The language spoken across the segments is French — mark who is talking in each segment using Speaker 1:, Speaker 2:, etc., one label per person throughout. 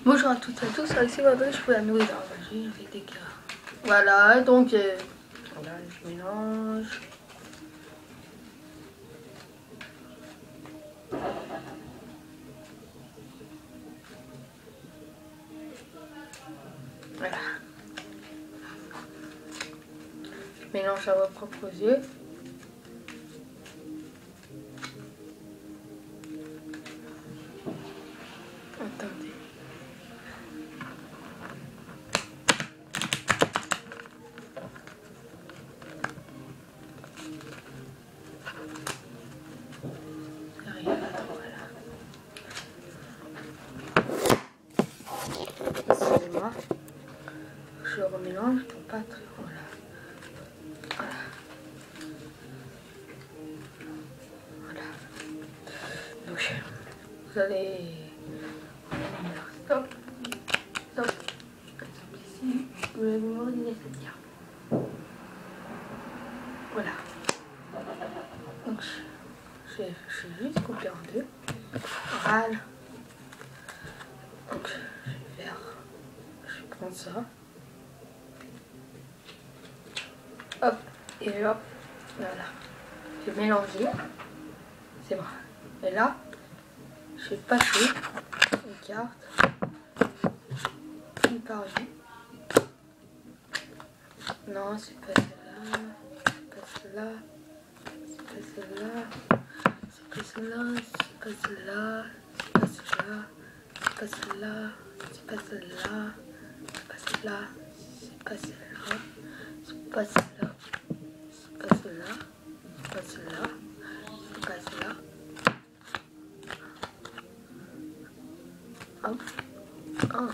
Speaker 1: Bonjour à toutes et à tous, ici Valérie, je fais la nourriture magie avec des gars. Voilà, donc voilà, je mélange. Voilà. Je mélange à vos propres yeux. Attendez. Excusez-moi. Je remélange pour pas très... Voilà. Voilà. Voilà. Donc, vous allez... Stop. Stop. Ici, vous allez vous ordonner cette carte. Voilà. Donc, je vais juste couper en deux. Voilà. Donc, je vais faire... Je prends ça. Hop. Et hop. Voilà. Je vais mélanger. C'est bon. Et là, je vais passer les cartes. Une par une. Non, c'est pas celle-là. C'est pas celle-là. C'est pas celle-là. C'est pas celle-là. C'est pas celle-là. C'est pas celle-là. C'est pas celle-là. C'est pas celle-là. C'est pas celle-là. C'est pas celle-là. C'est pas celle-là. C'est pas celle-là. C'est pas celle-là. C'est pas celle-là. Hop. Ah.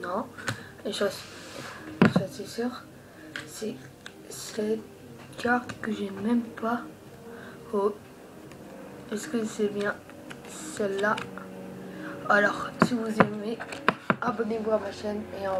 Speaker 1: Non. Et je suis sûre, c'est cette carte que j'ai même pas. Oh, est-ce que c'est bien celle-là? Alors, si vous aimez, abonnez-vous à ma chaîne et au revoir.